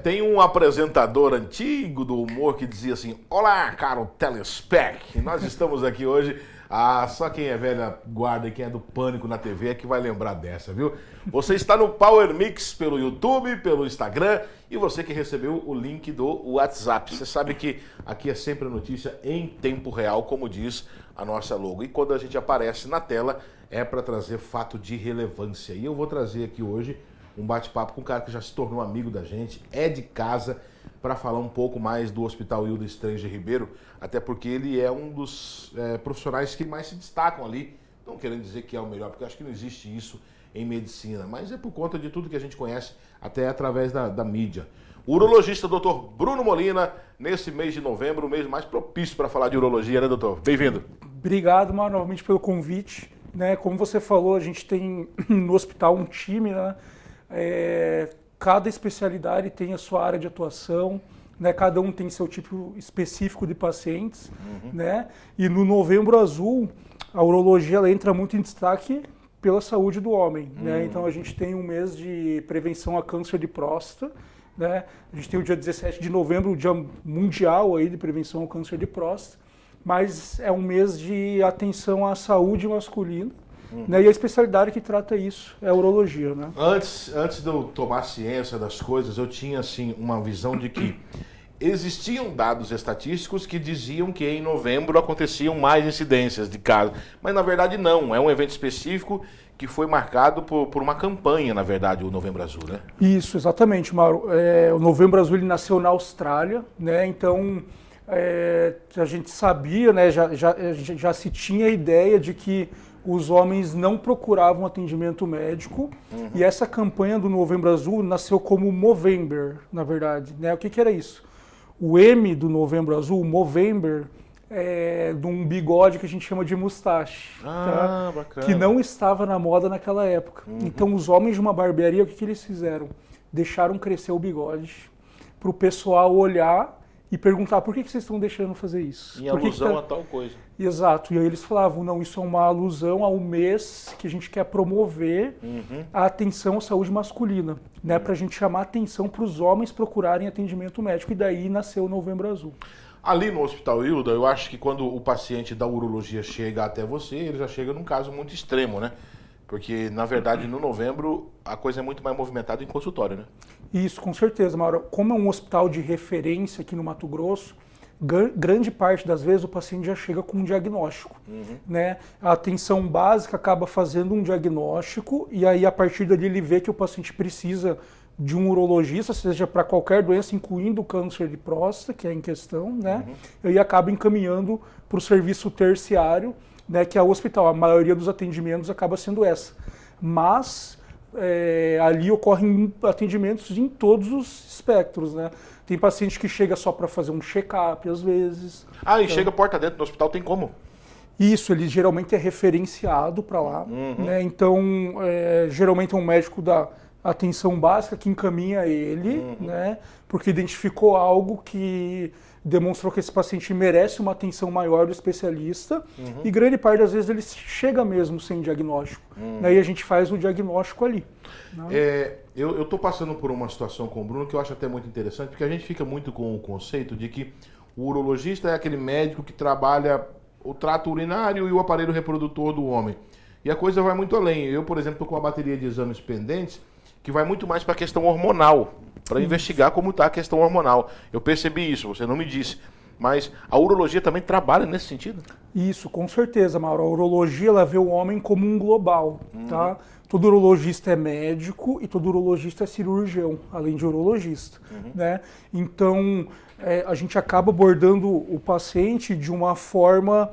tem um apresentador antigo do humor que dizia assim: olá, caro telespec, nós estamos aqui hoje. Ah, só quem é velha guarda e quem é do Pânico na TV é que vai lembrar dessa, viu? Você está no Power Mix pelo YouTube, pelo Instagram e você que recebeu o link do WhatsApp. Você sabe que aqui é sempre notícia em tempo real, como diz a nossa logo. E quando a gente aparece na tela é para trazer fato de relevância. E eu vou trazer aqui hoje um bate-papo com um cara que já se tornou amigo da gente, é de casa, para falar um pouco mais do Hospital Hilda Stranger Ribeiro, até porque ele é um dos profissionais que mais se destacam ali. Não querendo dizer que é o melhor, porque eu acho que não existe isso em medicina, mas é por conta de tudo que a gente conhece, até através da mídia. O urologista Dr. Bruno Molina, nesse mês de novembro, o mês mais propício para falar de urologia, né, doutor? Bem-vindo. Obrigado, Mauro, novamente pelo convite. Né, como você falou, a gente tem no hospital um time, né? Cada especialidade tem a sua área de atuação, né? Cada um tem seu tipo específico de pacientes, né? E no Novembro Azul, a urologia ela entra muito em destaque pela saúde do homem, né? Então a gente tem um mês de prevenção a câncer de próstata, né? A gente tem o dia 17 de novembro, o dia mundial aí de prevenção ao câncer de próstata, mas é um mês de atenção à saúde masculina. Né? E a especialidade que trata isso é a urologia, né? Antes de eu tomar ciência das coisas, eu tinha assim uma visão de que existiam dados estatísticos que diziam que em novembro aconteciam mais incidências de casos, mas na verdade não, é um evento específico que foi marcado por uma campanha, na verdade, o Novembro Azul, né? Isso, exatamente, Mauro. O Novembro Azul ele nasceu na Austrália, né? Então a gente sabia, né? Já se tinha a ideia de que os homens não procuravam atendimento médico, e essa campanha do Novembro Azul nasceu como Movember, na verdade, né? O que era isso? O M do Novembro Azul, Movember, é de um bigode que a gente chama de mustache, tá? Bacana. Que não estava na moda naquela época. Então os homens de uma barbearia, o que eles fizeram? Deixaram crescer o bigode para o pessoal olhar e perguntar: por que vocês estão deixando fazer isso? Em alusão a tal coisa. Exato, e aí eles falavam: não, isso é uma alusão ao mês que a gente quer promover a atenção à saúde masculina, né, para a gente chamar a atenção para os homens procurarem atendimento médico, e daí nasceu o Novembro Azul. Ali no Hospital Hilda, eu acho que quando o paciente da urologia chega até você, ele já chega num caso muito extremo, né? Porque, na verdade, no novembro, a coisa é muito mais movimentada em consultório, né? Isso, com certeza, Mauro. Como é um hospital de referência aqui no Mato Grosso, grande parte das vezes o paciente já chega com um diagnóstico, né? A atenção básica acaba fazendo um diagnóstico e aí a partir dali ele vê que o paciente precisa de um urologista, seja para qualquer doença, incluindo o câncer de próstata, que é em questão, né? E aí acaba encaminhando para o serviço terciário, né, que é o hospital. A maioria dos atendimentos acaba sendo essa. Mas ali ocorrem atendimentos em todos os espectros, né? Tem paciente que chega só para fazer um check-up, às vezes. E chega porta dentro do hospital, tem como? Isso, ele geralmente é referenciado para lá, né? Então, geralmente é um médico da atenção básica que encaminha ele, né? Porque identificou algo que demonstrou que esse paciente merece uma atenção maior do especialista, e grande parte das vezes ele chega mesmo sem diagnóstico. Daí a gente faz o diagnóstico ali. Né? Eu estou passando por uma situação com o Bruno que eu acho até muito interessante, porque a gente fica muito com o conceito de que o urologista é aquele médico que trabalha o trato urinário e o aparelho reprodutor do homem. E a coisa vai muito além. Eu, por exemplo, estou com uma bateria de exames pendentes que vai muito mais para a questão hormonal, para investigar como está a questão hormonal. Eu percebi isso, você não me disse. Mas a urologia também trabalha nesse sentido? Isso, com certeza, Mauro. A urologia ela vê o homem como um global, tá? Todo urologista é médico e todo urologista é cirurgião, além de urologista, né? Então, a gente acaba abordando o paciente de uma forma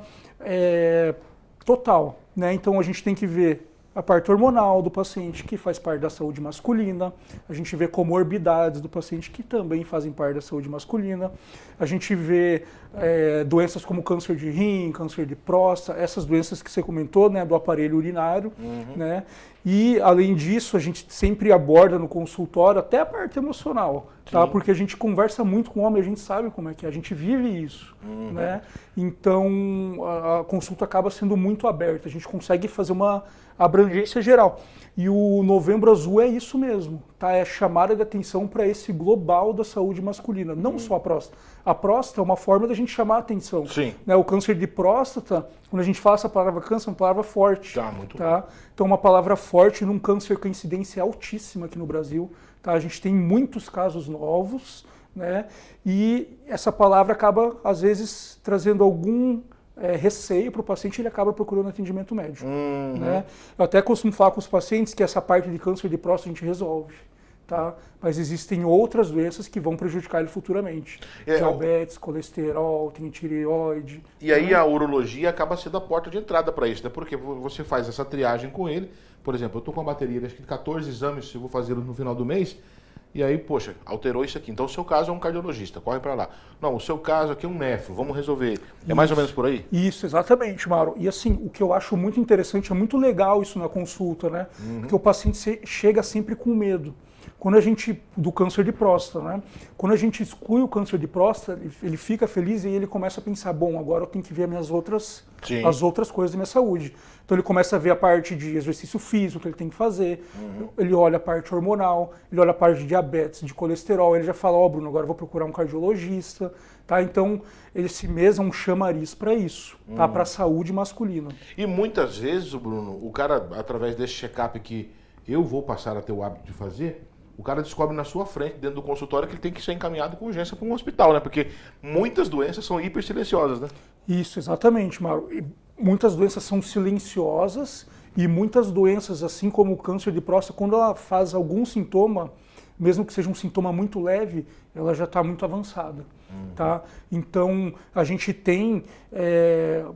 total, né? Então, a gente tem que ver a parte hormonal do paciente, que faz parte da saúde masculina. A gente vê comorbidades do paciente, que também fazem parte da saúde masculina. A gente vê doenças como câncer de rim, câncer de próstata, essas doenças que você comentou, né, do aparelho urinário, né? E, além disso, a gente sempre aborda no consultório até a parte emocional, tá? Porque a gente conversa muito com o homem, a gente sabe como é que é, a gente vive isso, né? Então, a consulta acaba sendo muito aberta, a gente consegue fazer uma abrangência geral. E o Novembro Azul é isso mesmo, tá? É a chamada de atenção para esse global da saúde masculina, não só a próstata. A próstata é uma forma da gente chamar a atenção. Sim. Né? O câncer de próstata, quando a gente fala essa palavra câncer, é uma palavra forte. Tá, muito tá? Então, uma palavra forte num câncer com incidência altíssima aqui no Brasil. Tá? A gente tem muitos casos novos, né? E essa palavra acaba, às vezes, trazendo algum receio para o paciente, ele acaba procurando atendimento médico. Né? Eu até costumo falar com os pacientes que essa parte de câncer de próstata a gente resolve. Tá? Mas existem outras doenças que vão prejudicar ele futuramente. Diabetes, colesterol, tem tireoide. E aí a urologia acaba sendo a porta de entrada para isso, né? Porque você faz essa triagem com ele. Por exemplo, eu estou com uma bateria de acho que 14 exames, eu vou fazer no final do mês. E aí, poxa, alterou isso aqui. Então o seu caso é um cardiologista, corre para lá. Não, o seu caso aqui é um nefro, vamos resolver. É mais ou menos por aí? Isso, exatamente, Mauro. E assim, o que eu acho muito interessante, é muito legal isso na consulta, né? Porque o paciente chega sempre com medo. Quando a gente, do câncer de próstata, né? Quando a gente exclui o câncer de próstata, ele fica feliz e ele começa a pensar, bom, agora eu tenho que ver as outras coisas da minha saúde. Então ele começa a ver a parte de exercício físico que ele tem que fazer, ele olha a parte hormonal, ele olha a parte de diabetes, de colesterol, ele já fala, ó, Bruno, agora eu vou procurar um cardiologista, tá? Então esse mês é um chamariz para isso, tá? Para a saúde masculina. E muitas vezes, Bruno, o cara, através desse check-up que eu vou passar a ter o hábito de fazer, o cara descobre na sua frente, dentro do consultório, que ele tem que ser encaminhado com urgência para um hospital, né? Porque muitas doenças são hiper silenciosas, né? Isso, exatamente, Mauro. E muitas doenças são silenciosas e muitas doenças, assim como o câncer de próstata, quando ela faz algum sintoma, mesmo que seja um sintoma muito leve, ela já está muito avançada. Tá? Então, a gente tem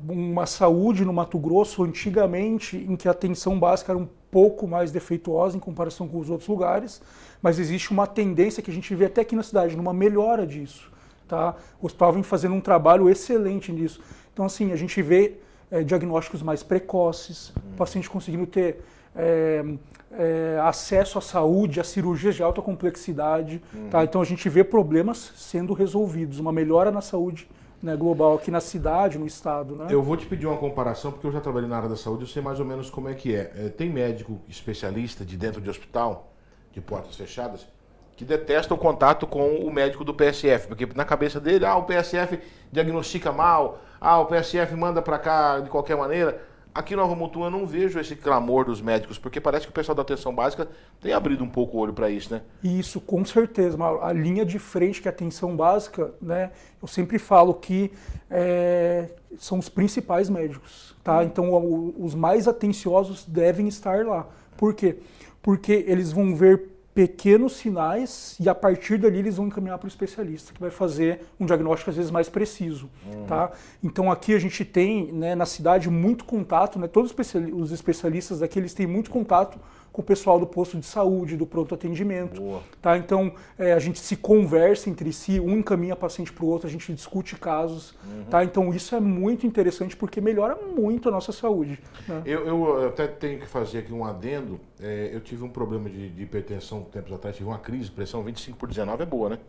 uma saúde no Mato Grosso, antigamente, em que a atenção básica era um pouco mais defeituosa em comparação com os outros lugares, mas existe uma tendência que a gente vê até aqui na cidade, numa melhora disso. Tá? O hospital vem fazendo um trabalho excelente nisso. Então, assim, a gente vê diagnósticos mais precoces, o paciente conseguindo ter acesso à saúde, a cirurgias de alta complexidade. Tá? Então, a gente vê problemas sendo resolvidos, uma melhora na saúde, né, global aqui na cidade, no estado. Né? Eu vou te pedir uma comparação, porque eu já trabalhei na área da saúde, eu sei mais ou menos como é que é. Tem médico especialista de dentro de hospital, de portas fechadas, que detesta o contato com o médico do PSF, porque na cabeça dele, o PSF diagnostica mal, o PSF manda para cá de qualquer maneira. Aqui no Nova Mutum eu não vejo esse clamor dos médicos, porque parece que o pessoal da atenção básica tem abrido um pouco o olho para isso, né? Isso, com certeza, Mauro. A linha de frente que é a atenção básica, né? Eu sempre falo que são os principais médicos, tá? Então os mais atenciosos devem estar lá. Por quê? Porque eles vão ver pequenos sinais e a partir dali eles vão encaminhar para o especialista, que vai fazer um diagnóstico às vezes mais preciso. Tá? Então aqui a gente tem, né, na cidade muito contato, né, todos os especialistas daqui eles têm muito contato com o pessoal do posto de saúde, do pronto atendimento. Tá? Então a gente se conversa entre si, um encaminha paciente para o outro, a gente discute casos. Tá? Então isso é muito interessante porque melhora muito a nossa saúde. Né? Eu até tenho que fazer aqui um adendo. Eu tive um problema de hipertensão tempos atrás, tive uma crise, pressão 25/19 é boa, né?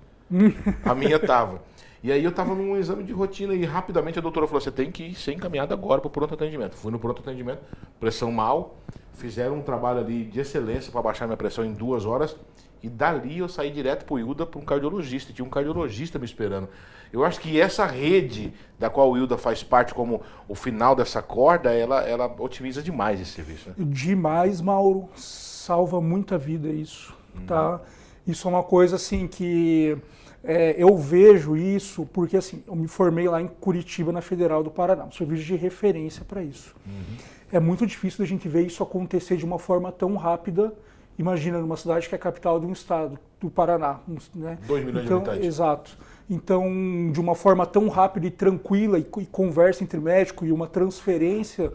A minha tava. E aí eu tava num exame de rotina e rapidamente a doutora falou, você tem que ser encaminhado agora para o pronto atendimento. Fui no pronto atendimento, pressão mal, fizeram um trabalho ali de excelência para baixar minha pressão em 2 horas e dali eu saí direto para o Hilda para um cardiologista, tinha um cardiologista me esperando. Eu acho que essa rede da qual o Hilda faz parte como o final dessa corda, ela otimiza demais esse serviço. Né? Demais, Mauro, salva muita vida isso, tá? Isso é uma coisa assim que eu vejo isso porque assim, eu me formei lá em Curitiba, na Federal do Paraná, um serviço de referência para isso. É muito difícil a gente ver isso acontecer de uma forma tão rápida. Imagina, numa cidade que é a capital de um estado, do Paraná. Né? 2 milhões de habitantes. Exato. Então, de uma forma tão rápida e tranquila, e conversa entre médico e uma transferência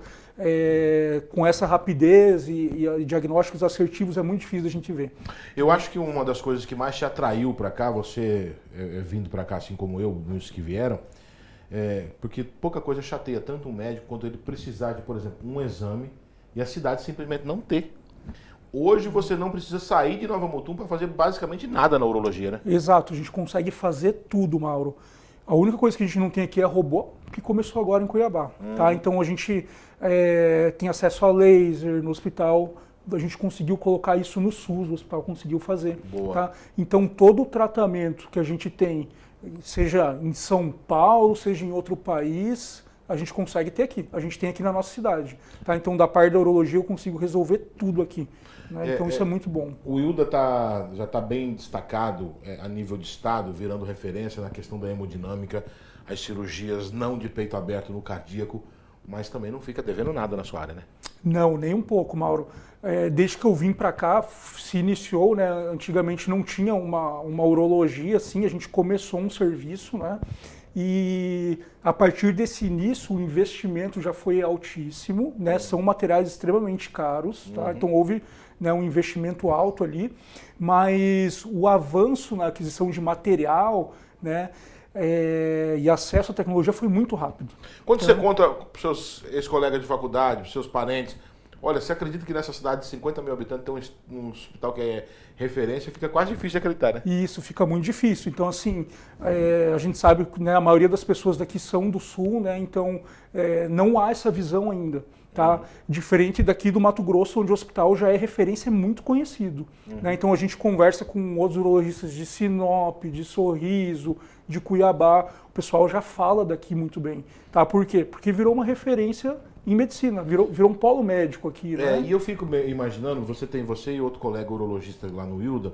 com essa rapidez e diagnósticos assertivos é muito difícil da gente ver. Eu acho que uma das coisas que mais te atraiu para cá, você vindo para cá assim como eu, muitos que vieram, porque pouca coisa chateia tanto um médico quanto ele precisar de, por exemplo, um exame e a cidade simplesmente não ter. Hoje você não precisa sair de Nova Mutum para fazer basicamente nada na urologia, né? Exato, a gente consegue fazer tudo, Mauro. A única coisa que a gente não tem aqui é robô, que começou agora em Cuiabá. Tá? Então a gente tem acesso a laser no hospital, a gente conseguiu colocar isso no SUS, o hospital conseguiu fazer. Boa. Tá? Então, todo o tratamento que a gente tem, seja em São Paulo, seja em outro país, a gente consegue ter aqui. A gente tem aqui na nossa cidade. Tá? Então, da parte da urologia, eu consigo resolver tudo aqui. Né? Então, isso é muito bom. O Hilda já está bem destacado a nível de estado, virando referência na questão da hemodinâmica, as cirurgias não de peito aberto no cardíaco, mas também não fica devendo nada na sua área, né? Não, nem um pouco, Mauro. Desde que eu vim para cá, se iniciou, né? Antigamente não tinha uma urologia, assim, a gente começou um serviço, né? E a partir desse início, o investimento já foi altíssimo, né? São materiais extremamente caros, tá? Então houve, né, um investimento alto ali, mas o avanço na aquisição de material, né? E acesso à tecnologia foi muito rápido. Quando você conta para os seus ex-colegas de faculdade, para os seus parentes, olha, você acredita que nessa cidade de 50 mil habitantes tem um hospital que é referência? Fica quase difícil de acreditar, né? E isso fica muito difícil. Então, assim, a gente sabe que, né, a maioria das pessoas daqui são do Sul, né? Então, não há essa visão ainda. Tá? Diferente daqui do Mato Grosso, onde o hospital já é referência, é muito conhecido. Né? Então a gente conversa com outros urologistas de Sinop, de Sorriso, de Cuiabá, o pessoal já fala daqui muito bem. Tá? Por quê? Porque virou uma referência em medicina, virou um polo médico aqui. Né? E eu fico imaginando, você e outro colega urologista lá no Hilda,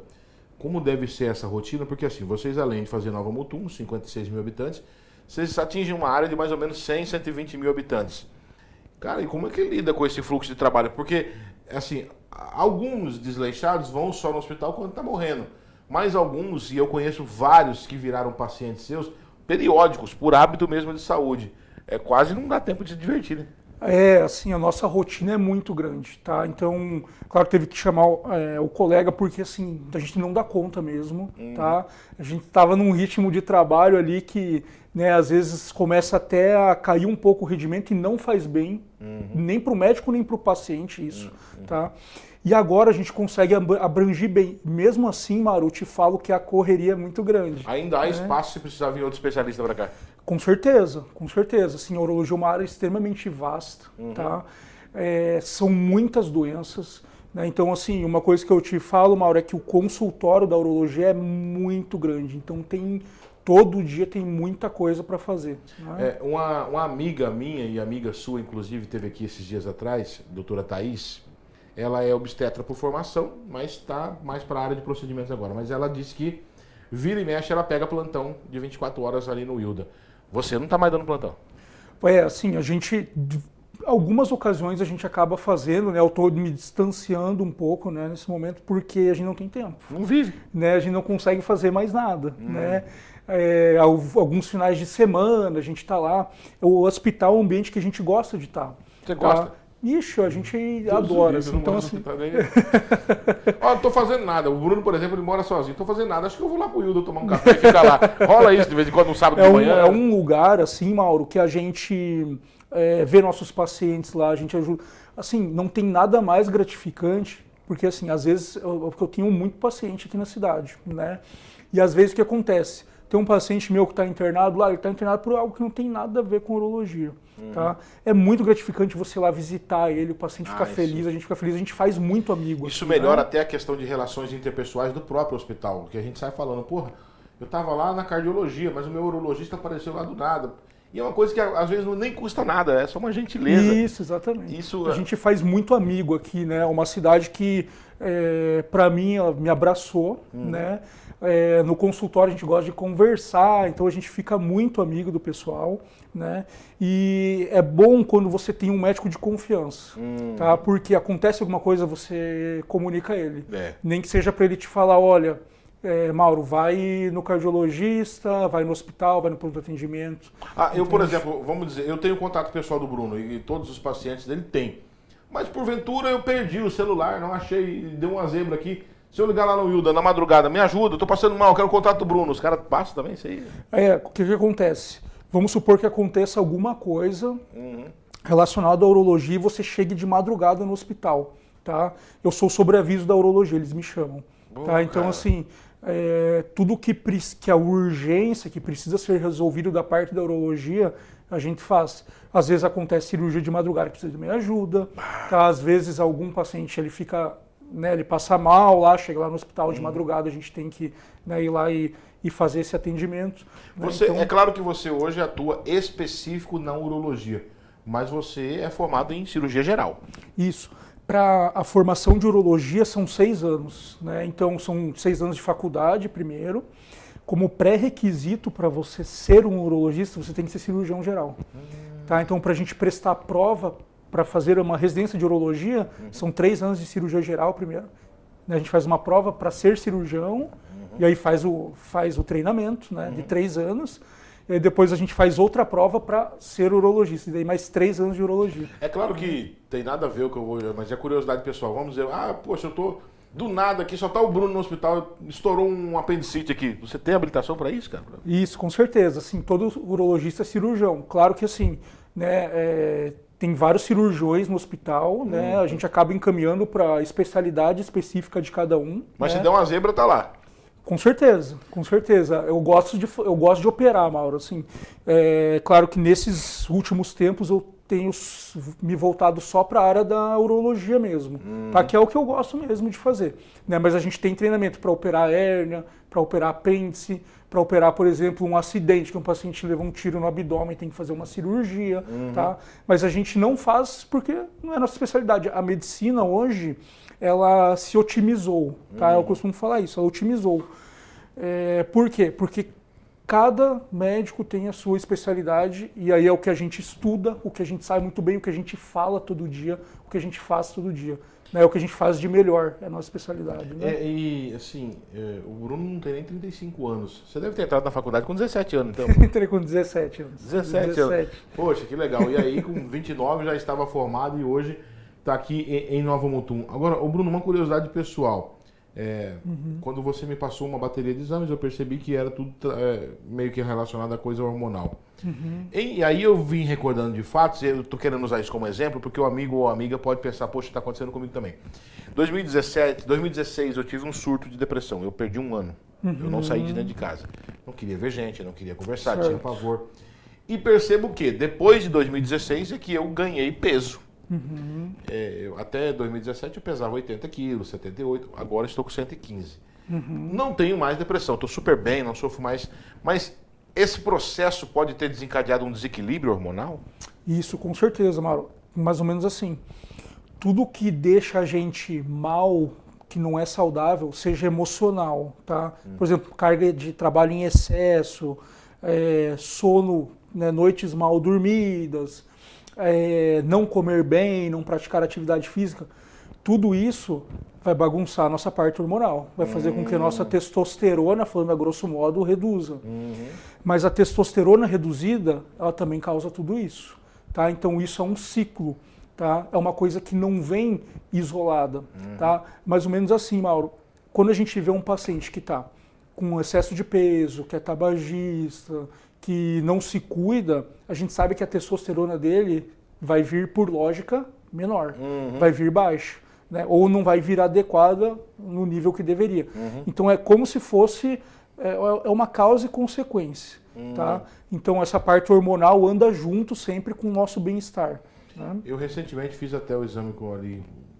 como deve ser essa rotina, porque assim, vocês além de fazer Nova Mutum, 56 mil habitantes, vocês atingem uma área de mais ou menos 100, 120 mil habitantes. Cara, e como é que lida com esse fluxo de trabalho? Porque, assim, alguns desleixados vão só no hospital quando está morrendo. Mas alguns, e eu conheço vários que viraram pacientes seus, periódicos, por hábito mesmo de saúde. Quase não dá tempo de se divertir, né? Assim, a nossa rotina é muito grande, tá? Então, claro, teve que chamar o colega porque, assim, a gente não dá conta mesmo, tá? A gente estava num ritmo de trabalho ali que, né, às vezes começa até a cair um pouco o rendimento e não faz bem, nem para o médico nem para o paciente isso, tá? E agora a gente consegue abranger bem. Mesmo assim, Maru, eu te falo que a correria é muito grande. Ainda há espaço se precisar vir outro especialista para cá? Com certeza, com certeza. Assim, a urologia é uma área extremamente vasta, tá? São muitas doenças, né? Então, assim, uma coisa que eu te falo, Mauro, é que o consultório da urologia é muito grande. Então, todo dia tem muita coisa para fazer. Né? Uma amiga minha e amiga sua, inclusive, teve aqui esses dias atrás, a doutora Thaís. Ela é obstetra por formação, mas está mais para a área de procedimentos agora. Mas ela disse que vira e mexe, ela pega plantão de 24 horas ali no Hilda. Você não está mais dando plantão? Assim, algumas ocasiões a gente acaba fazendo, né? Eu estou me distanciando um pouco, né, nesse momento, porque a gente não tem tempo. Não vive. Né? A gente não consegue fazer mais nada, né? Alguns finais de semana a gente está lá. O hospital é um ambiente que a gente gosta de estar. Você gosta? Ixi, a gente adora. Então, assim... Ó, não tô fazendo nada. O Bruno, por exemplo, ele mora sozinho. Tô fazendo nada. Acho que eu vou lá pro Hilda tomar um café e ficar lá. Rola isso de vez em quando, no sábado de manhã. É um lugar, assim, Mauro, que a gente vê nossos pacientes lá, a gente ajuda. Assim, não tem nada mais gratificante, porque, assim, às vezes eu tenho muito paciente aqui na cidade, né? E às vezes o que acontece? Tem um paciente meu que está internado lá, ele está internado por algo que não tem nada a ver com urologia. Tá? É muito gratificante você ir lá visitar ele, o paciente fica feliz, a gente fica feliz, a gente faz muito amigo. Isso melhora até a questão de relações interpessoais do próprio hospital, que a gente sai falando, porra, eu estava lá na cardiologia, mas o meu urologista apareceu lá do nada. E é uma coisa que às vezes nem custa nada, é só uma gentileza. Isso, exatamente. A gente faz muito amigo aqui, né? Uma cidade que, para mim, ela me abraçou, né? No consultório a gente gosta de conversar, então a gente fica muito amigo do pessoal, né? E é bom quando você tem um médico de confiança, tá? Porque acontece alguma coisa, você comunica a ele. Nem que seja para ele te falar, olha, Mauro, vai no cardiologista, vai no hospital, vai no pronto atendimento. Eu, por exemplo, vamos dizer, eu tenho contato pessoal do Bruno e todos os pacientes dele têm. Mas porventura eu perdi o celular, não achei, deu uma zebra aqui. Se eu ligar lá no Hilda na madrugada, me ajuda, eu tô passando mal, quero o contato do Bruno. Os caras passam também isso aí? O que acontece? Vamos supor que aconteça alguma coisa relacionada à urologia e você chegue de madrugada no hospital, tá? Eu sou o sobreaviso da urologia, eles me chamam. Tá? Então, assim, tudo que a urgência, que precisa ser resolvido da parte da urologia, a gente faz. Às vezes acontece cirurgia de madrugada que precisa de minha ajuda, tá? Às vezes algum paciente ele fica, né, ele passa mal lá, chega lá no hospital de madrugada, a gente tem que, né, ir lá e fazer esse atendimento. Né? Então... É claro que você hoje atua específico na urologia, mas você é formado em cirurgia geral. Isso. Para a formação de urologia são 6 anos, né? Então são 6 anos de faculdade primeiro. Como pré-requisito para você ser um urologista, você tem que ser cirurgião geral. Tá? Então, para a gente prestar prova para fazer uma residência de urologia, são 3 anos de cirurgia geral primeiro. A gente faz uma prova para ser cirurgião, e aí faz o treinamento, né, de 3 anos. E aí depois a gente faz outra prova para ser urologista, e daí mais 3 anos de urologia. É claro que tem nada a ver com o que eu vou, mas é curiosidade pessoal. Vamos dizer, poxa, eu tô do nada aqui, só tá o Bruno no hospital, estourou um apendicite aqui. Você tem habilitação para isso, cara? Isso, com certeza. Assim, todo urologista é cirurgião. Claro que assim, né, tem vários cirurgiões no hospital, né? A gente acaba encaminhando para a especialidade específica de cada um. Mas né? se der uma zebra, tá lá. Com certeza, com certeza. Eu gosto de operar, Mauro. Assim, claro que nesses últimos tempos eu tenho me voltado só para a área da urologia mesmo, tá? Que é o que eu gosto mesmo de fazer. Né? Mas a gente tem treinamento para operar hérnia, para operar apêndice, para operar, por exemplo, um acidente, que um paciente levou um tiro no abdômen, tem que fazer uma cirurgia, tá? Mas a gente não faz porque não é nossa especialidade. A medicina hoje, ela se otimizou, tá? Eu costumo falar isso, ela otimizou. Por quê? Porque cada médico tem a sua especialidade e aí é o que a gente estuda, o que a gente sabe muito bem, o que a gente fala todo dia, o que a gente faz todo dia. Né? O que a gente faz de melhor, é a nossa especialidade. Né? E assim, o Bruno não tem nem 35 anos. Você deve ter entrado na faculdade com 17 anos, então. Entrei com 17 anos. 17 anos. Poxa, que legal. E aí com 29 já estava formado e hoje está aqui em Nova Mutum. Agora, Bruno, uma curiosidade pessoal. Quando você me passou uma bateria de exames, eu percebi que era tudo meio que relacionado a coisa hormonal. E aí eu vim recordando de fatos, e eu estou querendo usar isso como exemplo, porque o amigo ou a amiga pode pensar, poxa, está acontecendo comigo também. 2016 eu tive um surto de depressão, eu perdi um ano. Eu não saí de dentro de casa. Não queria ver gente, não queria conversar, tinha pavor. E percebo que depois de 2016 é que eu ganhei peso. Até 2017 eu pesava 80 quilos, 78, agora estou com 115. Não tenho mais depressão, estou super bem, não sofro mais. Mas esse processo pode ter desencadeado um desequilíbrio hormonal? Isso, com certeza, Mauro. Mais ou menos assim. Tudo que deixa a gente mal, que não é saudável, seja emocional, tá? Por exemplo, carga de trabalho em excesso, sono, né, noites mal dormidas, não comer bem, não praticar atividade física, tudo isso vai bagunçar a nossa parte hormonal, vai fazer com que a nossa testosterona, falando a grosso modo, reduza. Mas a testosterona reduzida, ela também causa tudo isso, tá? Então isso é um ciclo, tá? É uma coisa que não vem isolada, tá? Mais ou menos assim, Mauro, quando a gente vê um paciente que está com excesso de peso, que é tabagista, que não se cuida, a gente sabe que a testosterona dele vai vir, por lógica, menor, vai vir baixa, né? Ou não vai vir adequada no nível que deveria. Então é como se fosse uma causa e consequência. Tá? Então essa parte hormonal anda junto sempre com o nosso bem-estar. Né? Eu recentemente fiz até o exame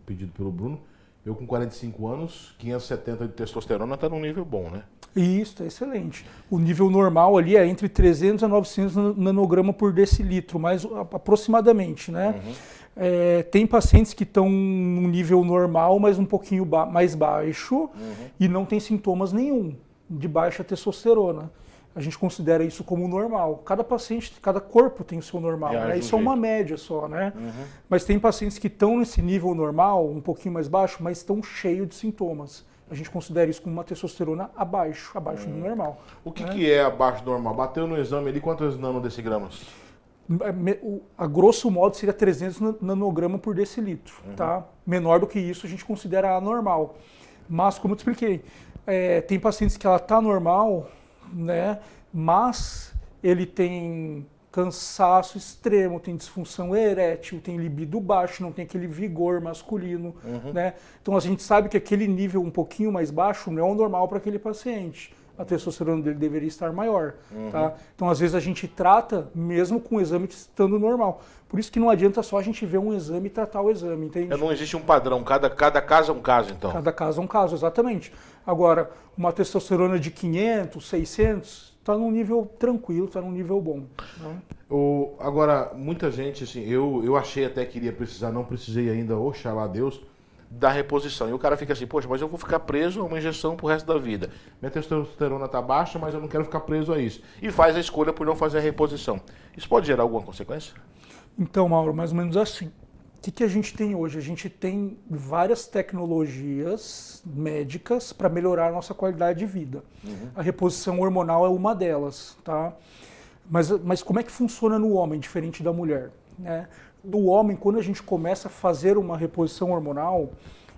pedido pelo Bruno. Eu com 45 anos, 570 de testosterona está num nível bom, né? Isso, é excelente. O nível normal ali é entre 300 a 900 nanograma por decilitro, mais aproximadamente, né? Tem pacientes que estão num nível normal, mas um pouquinho mais baixo e não tem sintomas nenhum de baixa testosterona. A gente considera isso como normal. Cada paciente, cada corpo tem o seu normal, né? Isso é uma média só, né? Mas tem pacientes que estão nesse nível normal, um pouquinho mais baixo, mas estão cheios de sintomas. A gente considera isso como uma testosterona abaixo do normal. O que é abaixo do normal? Bateu no exame ali, quantos nanodecigramas? A grosso modo seria 300 nanogramas por decilitro, tá? Menor do que isso a gente considera anormal. Mas, como eu te expliquei, tem pacientes que ela está normal, né? Mas ele tem cansaço extremo, tem disfunção erétil, tem libido baixo, não tem aquele vigor masculino, né? Então a gente sabe que aquele nível um pouquinho mais baixo não é o normal para aquele paciente. A testosterona dele deveria estar maior, tá? Então às vezes a gente trata mesmo com o exame estando normal. Por isso que não adianta só a gente ver um exame e tratar o exame, entende? Não existe um padrão, cada caso é um caso, então. Cada caso é um caso, exatamente. Agora, uma testosterona de 500, 600, está num nível tranquilo, está num nível bom. Né? Agora, muita gente, assim, eu achei até que iria precisar, não precisei ainda, oxalá Deus, da reposição. E o cara fica assim, poxa, mas eu vou ficar preso a uma injeção pro resto da vida. Minha testosterona está baixa, mas eu não quero ficar preso a isso. E faz a escolha por não fazer a reposição. Isso pode gerar alguma consequência? Então, Mauro, mais ou menos assim. O que a gente tem hoje? A gente tem várias tecnologias médicas para melhorar a nossa qualidade de vida. A reposição hormonal é uma delas, tá? Mas como é que funciona no homem, diferente da mulher? Né? Do homem, quando a gente começa a fazer uma reposição hormonal,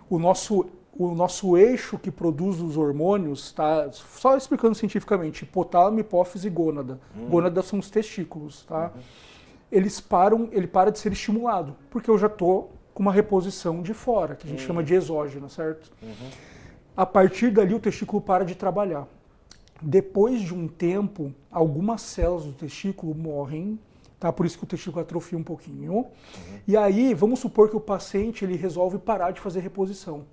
o nosso eixo que produz os hormônios, tá? Só explicando cientificamente, hipotálamo, hipófise e gônada. Gônada são os testículos, tá? Ele para de ser estimulado, porque eu já estou com uma reposição de fora, que a gente chama de exógena, certo? A partir dali o testículo para de trabalhar. Depois de um tempo, algumas células do testículo morrem, tá? Por isso que o testículo atrofia um pouquinho. E aí, vamos supor que o paciente ele resolve parar de fazer reposição.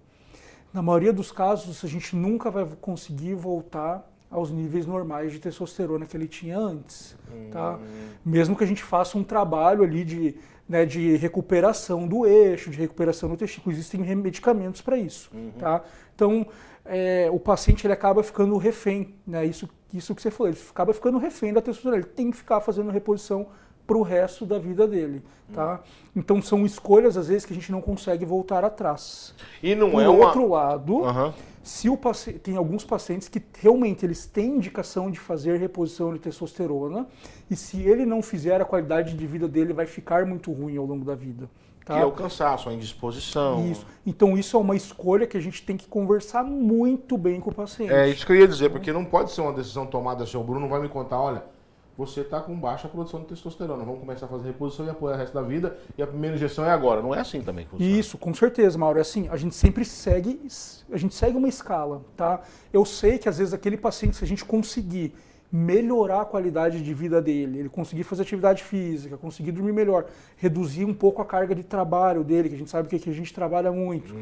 Na maioria dos casos, a gente nunca vai conseguir voltar aos níveis normais de testosterona que ele tinha antes, tá? Mesmo que a gente faça um trabalho ali de recuperação do eixo, de recuperação do testículo, existem medicamentos para isso, tá? Então, o paciente ele acaba ficando refém, né? Isso que você falou, ele acaba ficando refém da testosterona, ele tem que ficar fazendo reposição para o resto da vida dele, tá? Então são escolhas às vezes que a gente não consegue voltar atrás. E não Por é uma... outro lado, se tem alguns pacientes que realmente eles têm indicação de fazer reposição de testosterona e se ele não fizer, a qualidade de vida dele vai ficar muito ruim ao longo da vida. Tá? Que é o cansaço, a indisposição. Isso. Então isso é uma escolha que a gente tem que conversar muito bem com o paciente. É isso que eu ia dizer, porque não pode ser uma decisão tomada assim, o Bruno vai me contar, olha, você está com baixa produção de testosterona, vamos começar a fazer reposição e apoiar o resto da vida, e a primeira injeção é agora. Não é assim também que funciona. Isso, com certeza, Mauro. É assim, a gente sempre segue uma escala, tá? Eu sei que às vezes aquele paciente, se a gente conseguir melhorar a qualidade de vida dele, ele conseguir fazer atividade física, conseguir dormir melhor, reduzir um pouco a carga de trabalho dele, que a gente sabe que a gente trabalha muito.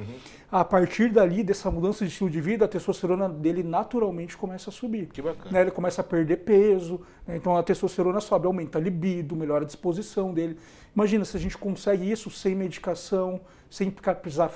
A partir dali, dessa mudança de estilo de vida, a testosterona dele naturalmente começa a subir. Que bacana. Né? Ele começa a perder peso, né? Então a testosterona sobe, aumenta a libido, melhora a disposição dele. Imagina se a gente consegue isso sem medicação, sem precisar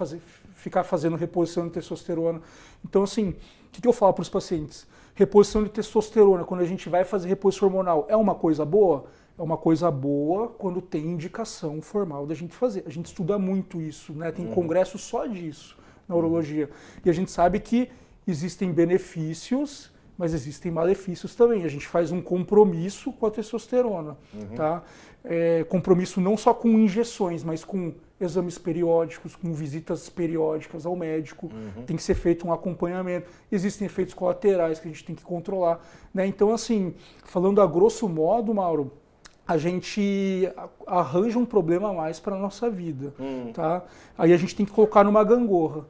ficar fazendo reposição de testosterona. Então assim, o que eu falo para os pacientes? Reposição de testosterona, quando a gente vai fazer reposição hormonal, é uma coisa boa? É uma coisa boa quando tem indicação formal da gente fazer. A gente estuda muito isso, né? Tem congresso só disso na urologia. E a gente sabe que existem benefícios, mas existem malefícios também. A gente faz um compromisso com a testosterona, tá? Compromisso não só com injeções, mas com exames periódicos, com visitas periódicas ao médico, tem que ser feito um acompanhamento. Existem efeitos colaterais que a gente tem que controlar, né? Então, assim, falando a grosso modo, Mauro, a gente arranja um problema a mais para a nossa vida, tá? Aí a gente tem que colocar numa gangorra.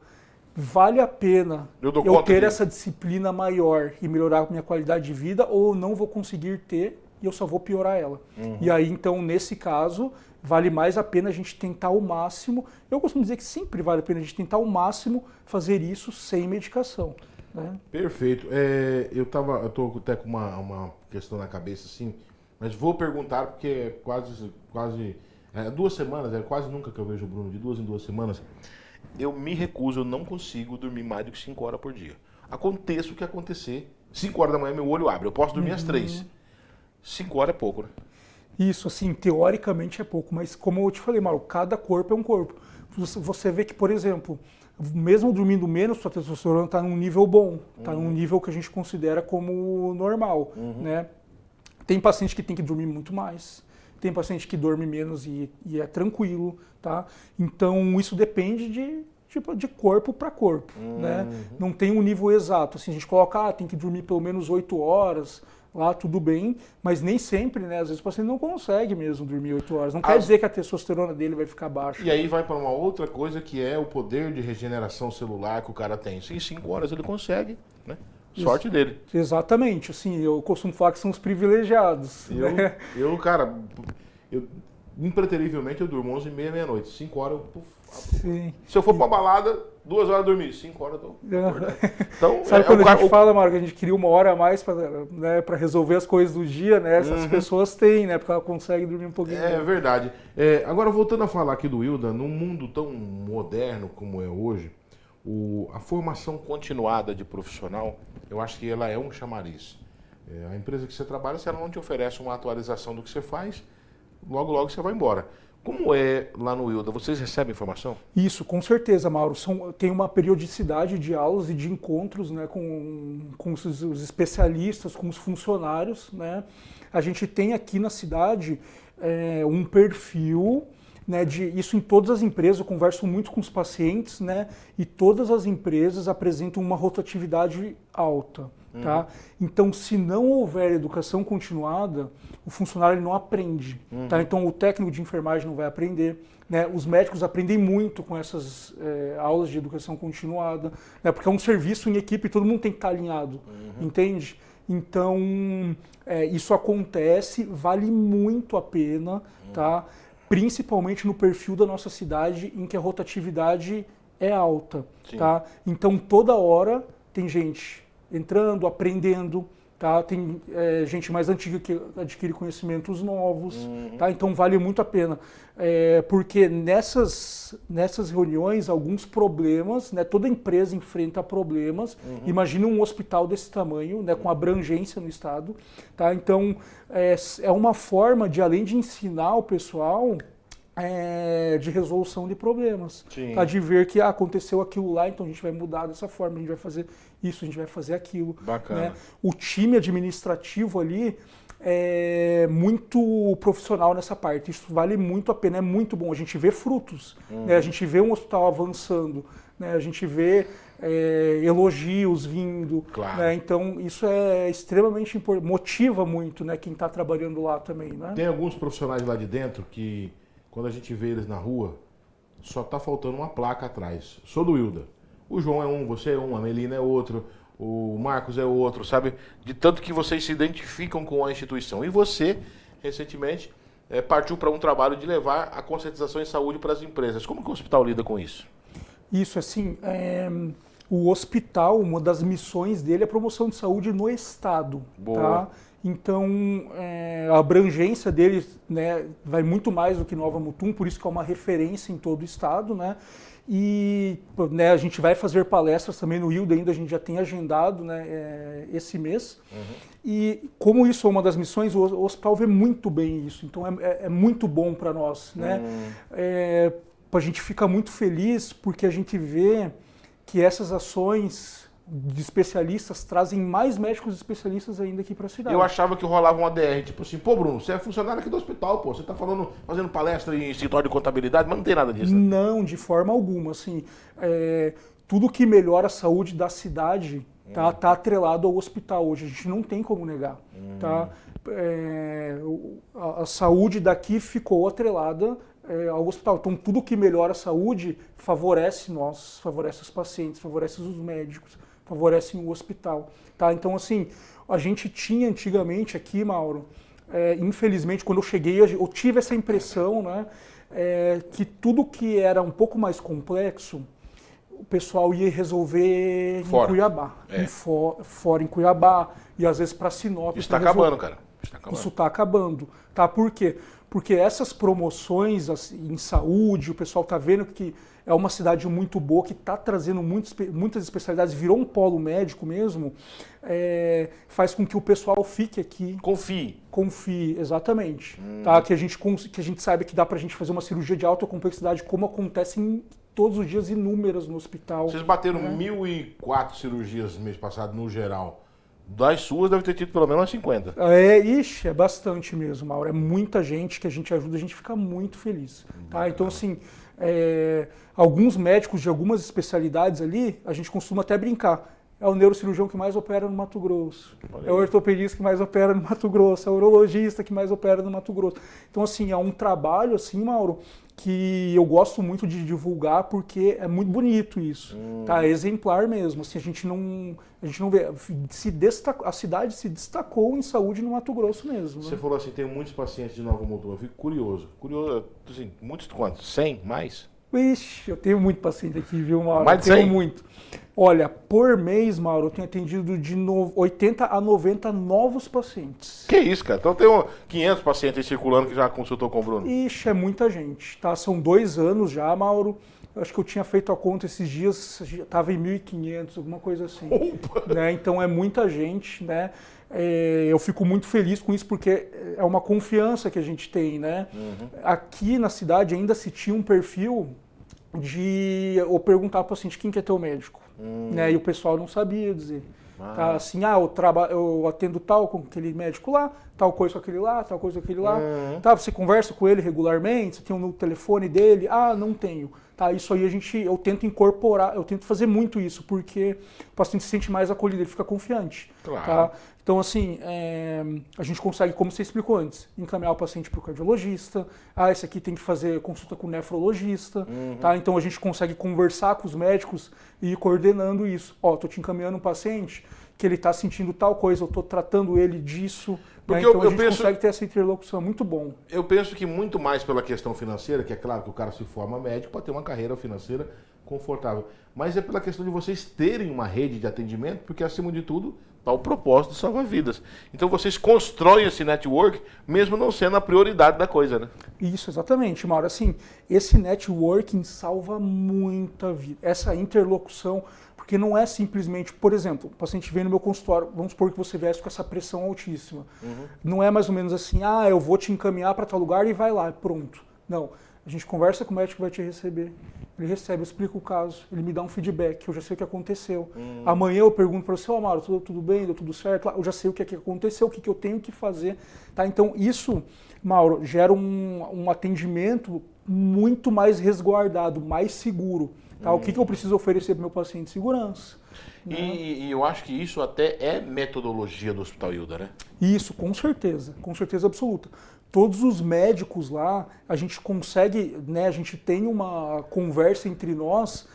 Vale a pena eu ter essa disciplina maior e melhorar a minha qualidade de vida ou eu não vou conseguir ter e eu só vou piorar ela? E aí, então, nesse caso, vale mais a pena a gente tentar ao máximo, eu costumo dizer que sempre vale a pena a gente tentar ao máximo fazer isso sem medicação. Né? Perfeito. Eu tô até com uma questão na cabeça, assim, mas vou perguntar porque é quase 2 semanas, quase nunca que eu vejo o Bruno, de 2 em 2 semanas. Eu me recuso, eu não consigo dormir mais do que 5 horas por dia. Aconteça o que acontecer, 5 horas da manhã meu olho abre, eu posso dormir às 3. 5 horas é pouco, né? Isso, assim, teoricamente é pouco, mas como eu te falei, Mauro, cada corpo é um corpo. Você vê que, por exemplo, mesmo dormindo menos, sua testosterona está num nível bom, está num nível que a gente considera como normal, né? Tem paciente que tem que dormir muito mais, tem paciente que dorme menos e é tranquilo, tá? Então isso depende de corpo para corpo, né? Não tem um nível exato, assim, a gente coloca, tem que dormir pelo menos 8 horas, lá tudo bem, mas nem sempre, né? Às vezes o paciente não consegue mesmo dormir 8 horas. Não quer dizer que a testosterona dele vai ficar baixa. E aí vai para uma outra coisa que é o poder de regeneração celular que o cara tem. Em 5 horas ele consegue, né? Sorte dele. Exatamente, assim, eu costumo falar que são os privilegiados. Né? Cara, impreterivelmente eu durmo 11h30, meia-noite. 5 horas eu... Sim. Se eu for pra balada, 2 horas dormir, 5 horas eu tô acordado. Então, sabe quando a gente fala, Mário, que a gente queria 1 hora a mais pra resolver as coisas do dia, né? Essas pessoas têm, né? Porque ela consegue dormir um pouquinho. É verdade. Agora, voltando a falar aqui do Wilda, num mundo tão moderno como é hoje, a formação continuada de profissional, eu acho que ela é um chamariz. A empresa que você trabalha, se ela não te oferece uma atualização do que você faz, logo, logo você vai embora. Como é lá no Wilda? Vocês recebem informação? Isso, com certeza, Mauro. Tem uma periodicidade de aulas e de encontros, né, com os especialistas, com os funcionários. Né? A gente tem aqui na cidade um perfil, né, isso em todas as empresas. Eu converso muito com os pacientes, né, e todas as empresas apresentam uma rotatividade alta. Tá? Então, se não houver educação continuada, o funcionário ele não aprende. Tá? Então, o técnico de enfermagem não vai aprender. Né? Os médicos aprendem muito com essas aulas de educação continuada, né? Porque é um serviço em equipe e todo mundo tem que estar alinhado, entende? Então, isso acontece, vale muito a pena, tá? Principalmente no perfil da nossa cidade, em que a rotatividade é alta. Tá? Então, toda hora tem gente entrando, aprendendo, tá? Tem gente mais antiga que adquire conhecimentos novos, tá? Então vale muito a pena, porque nessas reuniões, alguns problemas, né? Toda empresa enfrenta problemas. Imagina um hospital desse tamanho, né? Com abrangência no estado, tá? Então é uma forma de, além de ensinar o pessoal, de resolução de problemas, tá? De ver que aconteceu aquilo lá, então a gente vai mudar dessa forma, a gente vai fazer isso, a gente vai fazer aquilo. Bacana. Né? O time administrativo ali é muito profissional nessa parte, isso vale muito a pena, é muito bom, a gente vê frutos, né? A gente vê um hospital avançando, né? A gente vê elogios vindo, claro. Né? Então isso é extremamente importante, motiva muito, né, quem está trabalhando lá também. Né? Tem alguns profissionais lá de dentro que, quando a gente vê eles na rua, só tá faltando uma placa atrás. Sou do Wilda. O João é um, você é um, a Melina é outro, o Marcos é outro, sabe? De tanto que vocês se identificam com a instituição. E você, recentemente, partiu para um trabalho de levar a conscientização em saúde para as empresas. Como que o hospital lida com isso? Isso, assim, o hospital, uma das missões dele é a promoção de saúde no estado. Boa. Tá? Então, a abrangência dele, né, vai muito mais do que Nova Mutum, por isso que é uma referência em todo o estado, né? E, né, a gente vai fazer palestras também no Wilda, ainda a gente já tem agendado, né, esse mês. E como isso é uma das missões, o hospital vê muito bem isso, então é muito bom para nós, né? A gente fica muito feliz porque a gente vê que essas ações de especialistas trazem mais médicos especialistas ainda aqui para a cidade. Eu achava que rolava um ADR, tipo assim, pô, Bruno, você é funcionário aqui do hospital, pô, você tá fazendo palestra em escritório de contabilidade, mas não tem nada disso. Né? Não, de forma alguma, assim, tudo que melhora a saúde da cidade tá atrelado ao hospital hoje, a gente não tem como negar, tá? A saúde daqui ficou atrelada ao hospital. Então, tudo que melhora a saúde favorece nós, favorece os pacientes, favorece os médicos, favorece o hospital. Tá? Então, assim, a gente tinha antigamente aqui, Mauro, infelizmente, quando eu cheguei, eu tive essa impressão, né, que tudo que era um pouco mais complexo, o pessoal ia resolver fora. Em Cuiabá, fora em Cuiabá, e às vezes para Sinop. Isso está acabando, cara. Isso está acabando. Tá? Por quê? Porque essas promoções em saúde, o pessoal está vendo que é uma cidade muito boa, que está trazendo muitas especialidades, virou um polo médico mesmo, faz com que o pessoal fique aqui. Confie, exatamente. Tá? Que a gente saiba que dá para a gente fazer uma cirurgia de alta complexidade, como acontece todos os dias, inúmeras no hospital. Vocês bateram 1.004 cirurgias no mês passado, no geral. Das suas deve ter tido pelo menos umas 50. É bastante mesmo, Mauro. É muita gente que a gente ajuda, a gente fica muito feliz. Tá? Então, assim, alguns médicos de algumas especialidades ali, a gente costuma até brincar. é o neurocirurgião que mais opera no Mato Grosso, Olha é o aí. ortopedista que mais opera no Mato Grosso, é o urologista que mais opera no Mato Grosso. Então, assim, é um trabalho, assim, Mauro, que eu gosto muito de divulgar porque é muito bonito isso, tá? É exemplar mesmo, assim, a gente não vê, a cidade se destacou em saúde no Mato Grosso mesmo. Você Né? falou assim, tem muitos pacientes de Nova Mutum. Eu fico curioso. Curioso, assim, muitos quantos? 100? Mais? Ixi, eu tenho muito paciente aqui, viu, Mauro? Mais de eu tenho 100? muito. Olha, por mês, Mauro, eu tenho atendido de 80 a 90 novos pacientes. Que isso, cara? Então tem 500 pacientes aí circulando que já consultou com o Bruno. Ixi, é muita gente, tá? São 2 anos já, Mauro. Eu acho que eu tinha feito a conta esses dias, estava em 1.500, alguma coisa assim. Né? Então é muita gente, né? Eu fico muito feliz com isso porque é uma confiança que a gente tem, né? Aqui na cidade ainda se tinha um perfil de eu perguntar para o paciente quem que é teu médico, né? E o pessoal não sabia dizer. Tá, assim, eu atendo tal com aquele médico lá, tal coisa com aquele lá, tal coisa com aquele lá. Tá, você conversa com ele regularmente, você tem um telefone dele? Ah, não tenho. Tá, isso aí eu tento incorporar, eu tento fazer muito isso, porque o paciente se sente mais acolhido, ele fica confiante. Claro. Tá? Então, assim, a gente consegue, como você explicou antes, encaminhar o paciente para o cardiologista. Ah, esse aqui tem que fazer consulta com o nefrologista. Tá? Então, a gente consegue conversar com os médicos e ir coordenando isso. Ó, tô te encaminhando um paciente que ele está sentindo tal coisa, eu estou tratando ele disso. Né? Então, a gente consegue ter essa interlocução, é muito bom. Eu penso que muito mais pela questão financeira, que é claro que o cara se forma médico para ter uma carreira financeira confortável, mas é pela questão de vocês terem uma rede de atendimento, porque acima de tudo está o propósito de salvar vidas. Então vocês constroem esse network, mesmo não sendo a prioridade da coisa, né? Isso, exatamente, Mauro. Assim, esse networking salva muita vida. Essa interlocução, porque não é simplesmente, por exemplo, o paciente vem no meu consultório, vamos supor que você viesse com essa pressão altíssima. Não é mais ou menos assim, eu vou te encaminhar para tal lugar e vai lá, pronto. Não. A gente conversa com o médico que vai te receber. Ele recebe, eu explico o caso, ele me dá um feedback, eu já sei o que aconteceu. Amanhã eu pergunto para você, Mauro, tudo bem, deu tudo certo? Eu já sei o que aconteceu, o que eu tenho que fazer. Tá? Então isso, Mauro, gera um atendimento muito mais resguardado, mais seguro. Tá? O que eu preciso oferecer para o meu paciente? Segurança. Né? E eu acho que isso até é metodologia do Hospital Hilda, né? Isso, com certeza absoluta. Todos os médicos lá, a gente consegue, né, a gente tem uma conversa entre nós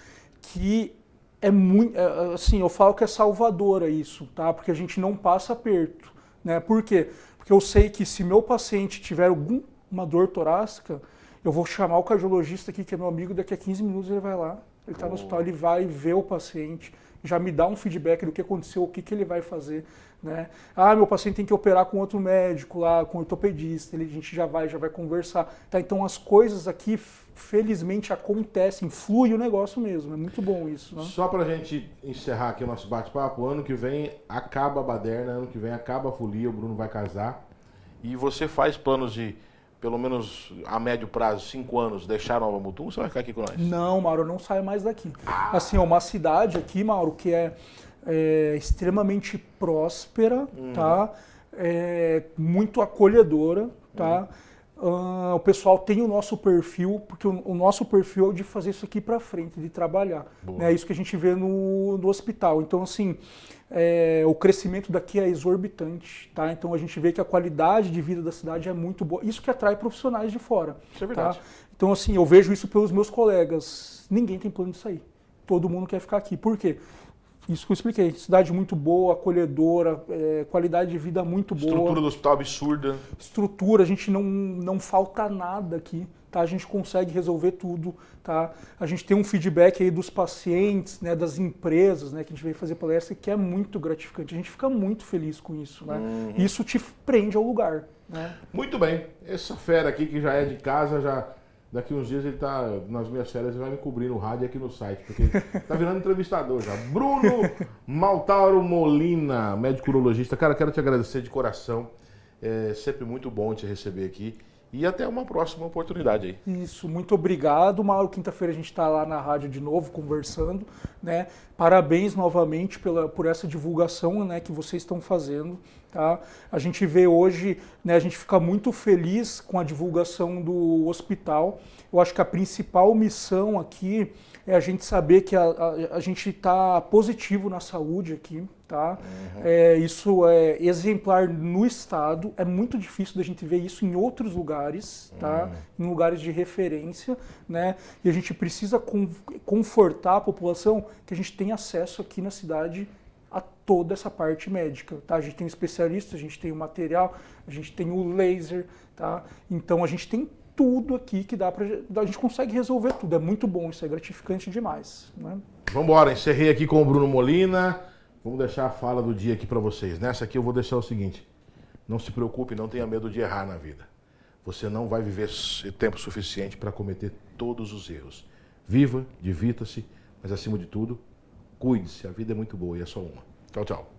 que é muito, assim, eu falo que é salvadora isso, tá? Porque a gente não passa aperto, né? Por quê? Porque eu sei que se meu paciente tiver alguma dor torácica, eu vou chamar o cardiologista aqui, que é meu amigo, daqui a 15 minutos ele vai lá, ele está no hospital, ele vai ver o paciente, já me dá um feedback do que aconteceu, o que ele vai fazer. Né? Meu paciente tem que operar com outro médico lá, com ortopedista, a gente já vai conversar. Tá? Então as coisas aqui, felizmente, acontecem, flui o negócio mesmo, é muito bom isso. Né? Só pra gente encerrar aqui o nosso bate-papo, ano que vem acaba a baderna, ano que vem acaba a folia, o Bruno vai casar. E você faz planos de, pelo menos a médio prazo, 5 anos, deixar Nova Mutum, ou você vai ficar aqui com nós? Não, Mauro, eu não saio mais daqui. Assim, é uma cidade aqui, Mauro, que é extremamente próspera, tá? Muito acolhedora, tá? O pessoal tem o nosso perfil, porque o nosso perfil é de fazer isso aqui para frente, de trabalhar. É isso que a gente vê no hospital. Então, assim, o crescimento daqui é exorbitante, tá? Então a gente vê que a qualidade de vida da cidade é muito boa. Isso que atrai profissionais de fora. Isso é verdade. Tá? Então, assim, eu vejo isso pelos meus colegas. Ninguém tem plano de sair. Todo mundo quer ficar aqui. Por quê? Isso que eu expliquei, cidade muito boa, acolhedora, qualidade de vida muito boa. Estrutura do hospital absurda. Estrutura, a gente não falta nada aqui, tá? A gente consegue resolver tudo, tá? A gente tem um feedback aí dos pacientes, né, das empresas, né, que a gente veio fazer palestra, que é muito gratificante. A gente fica muito feliz com isso, né? Isso te prende ao lugar, né? Muito bem, essa fera aqui que já é de casa, já... Daqui uns dias ele tá nas minhas férias e vai me cobrir no rádio aqui no site, porque tá virando entrevistador já. Bruno Maltauro Molina, médico urologista. Cara, quero te agradecer de coração. É sempre muito bom te receber aqui. E até uma próxima oportunidade aí. Isso, muito obrigado, Mauro. Quinta-feira a gente está lá na rádio de novo conversando, né? Parabéns novamente por essa divulgação, né, que vocês estão fazendo. Tá? A gente vê hoje, né, a gente fica muito feliz com a divulgação do hospital. Eu acho que a principal missão aqui é a gente saber que a gente está positivo na saúde aqui. Tá? Isso é exemplar no estado, é muito difícil da gente ver isso em outros lugares, tá? Em lugares de referência, né? E a gente precisa confortar a população que a gente tem acesso aqui na cidade a toda essa parte médica, tá? A gente tem especialistas, a gente tem o material, a gente tem o laser, tá? Então a gente tem tudo aqui que dá pra... A gente consegue resolver tudo, é muito bom, isso é gratificante demais, né? Vamos embora, encerrei aqui com o Bruno Molina. Vamos deixar a fala do dia aqui para vocês. Nessa aqui eu vou deixar o seguinte: não se preocupe, não tenha medo de errar na vida. Você não vai viver tempo suficiente para cometer todos os erros. Viva, divirta-se, mas acima de tudo, cuide-se. A vida é muito boa e é só uma. Tchau, tchau.